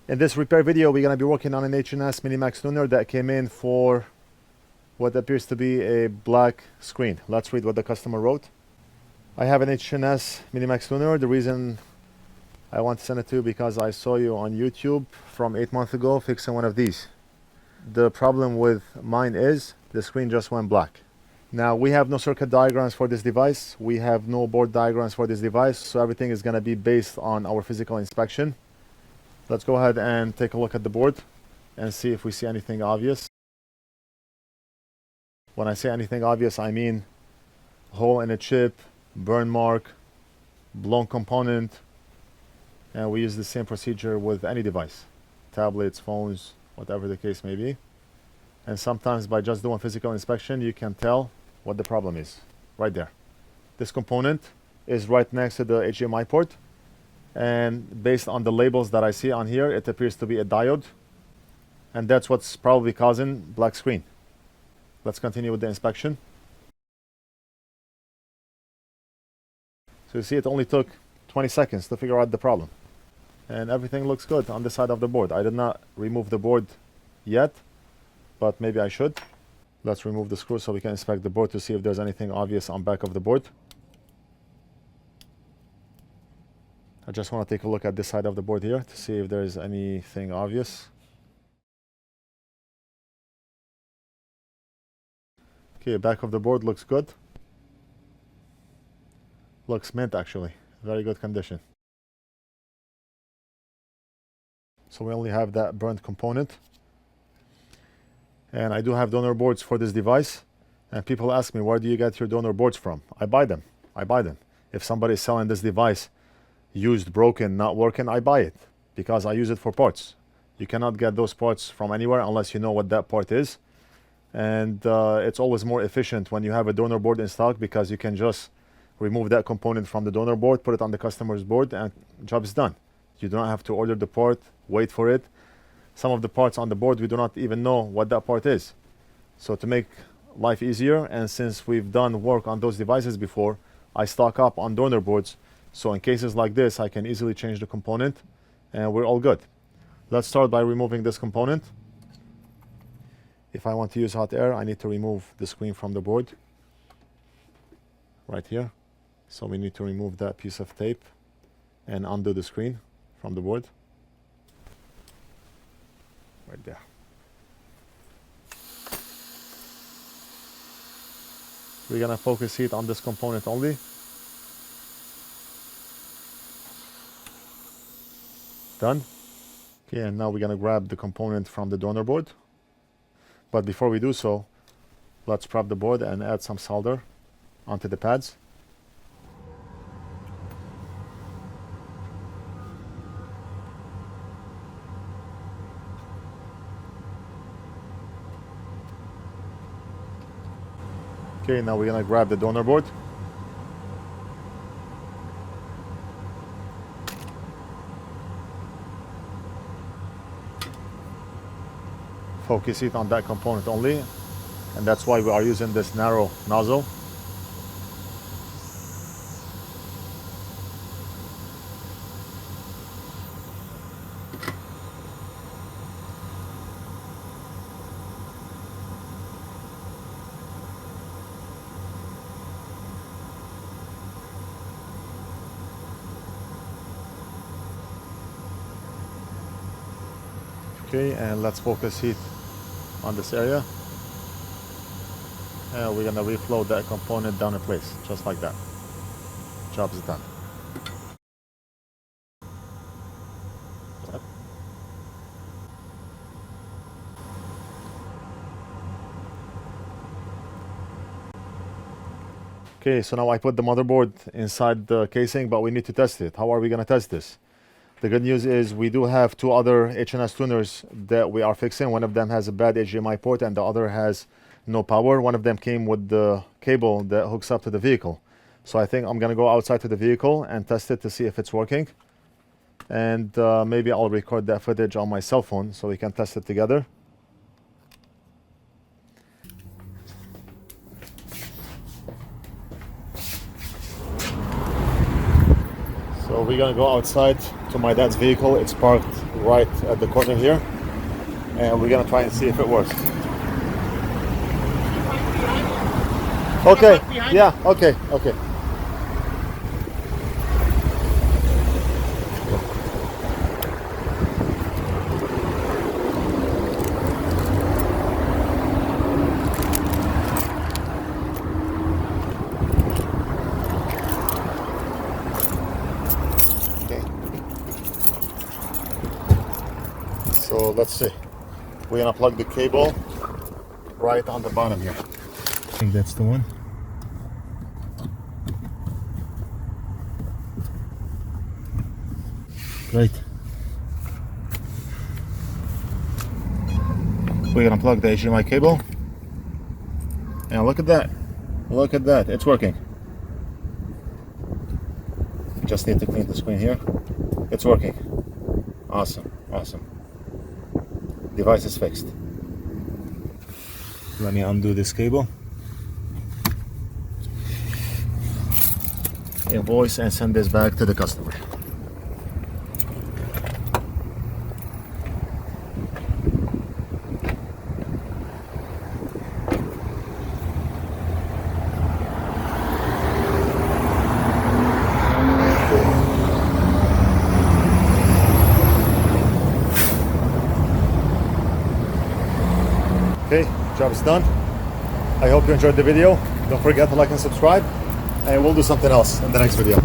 In this repair video, we're going to be working on an H&S Mini-Maxx tuner that came in for what appears to be a black screen. Let's read what the customer wrote. I have an H&S Mini-Maxx tuner. The reason I want to send it to you because I saw you on YouTube from 8 months ago fixing one of these. The problem with mine is the screen just went black. Now, we have no circuit diagrams for this device. We have no board diagrams for this device, so everything is going to be based on our physical inspection. Let's go ahead and take a look at the board and see if we see anything obvious. When I say anything obvious, I mean hole in a chip, burn mark, blown component, and we use the same procedure with any device, tablets, phones, whatever the case may be. And sometimes by just doing physical inspection, you can tell what the problem is right there. This component is right next to the HDMI port. And based on the labels that I see on here, it appears to be a diode, and that's what's probably causing black screen. Let's continue with the inspection. So you see, it only took 20 seconds to figure out the problem, and everything looks good on this side of the board. I did not remove the board yet, but maybe I should. Let's remove the screw so we can inspect the board to see if there's anything obvious on back of the board. I just want to take a look at this side of the board here to see if there's anything obvious. Okay, back of the board looks good. Looks mint actually. Very good condition. So we only have that burnt component. And I do have donor boards for this device. And people ask me, where do you get your donor boards from? I buy them. I buy them. If somebody is selling this device used, broken, not working, I buy it because I use it for parts. You cannot get those parts from anywhere unless you know what that part is. And it's always more efficient when you have a donor board in stock because you can just remove that component from the donor board, put it on the customer's board, and job is done. You don't have to order the part, wait for it. Some of the parts on the board, we do not even know what that part is. So to make life easier, and since we've done work on those devices before, I stock up on donor boards. So in cases like this, I can easily change the component and we're all good. Let's start by removing this component. If I want to use hot air, I need to remove the screen from the board. Right here. So we need to remove that piece of tape and undo the screen from the board. Right there. We're gonna focus heat on this component only. Done. Okay, and now we're gonna grab the component from the donor board. But before we do so, let's prep the board and add some solder onto the pads. Okay, now we're gonna grab the donor board. Focus it on that component only, and that's why we are using this narrow nozzle. Okay, and let's focus heat on this area, and we're gonna reflow that component down in place just like that. Job is done. Okay, so now I put the motherboard inside the casing, but we need to test it. How are we gonna test this? The good news is we do have two other H&S tuners that we are fixing. One of them has a bad HDMI port and the other has no power. One of them came with the cable that hooks up to the vehicle. So I think I'm gonna go outside to the vehicle and test it to see if it's working. And maybe I'll record that footage on my cell phone so we can test it together. So we're gonna go outside to my dad's vehicle. It's parked right at the corner here, and we're gonna try and see if it works. Okay, yeah, okay, okay. So let's see. We're gonna plug the cable right on the bottom here. I think that's the one. Great. We're gonna plug the HDMI cable. And look at that. Look at that. It's working. Just need to clean the screen here. It's working. Awesome. Awesome. Device is fixed. Let me undo this cable. Invoice and send this back to the customer. Okay, job is done. I hope you enjoyed the video. Don't forget to like and subscribe, and we'll do something else in the next video.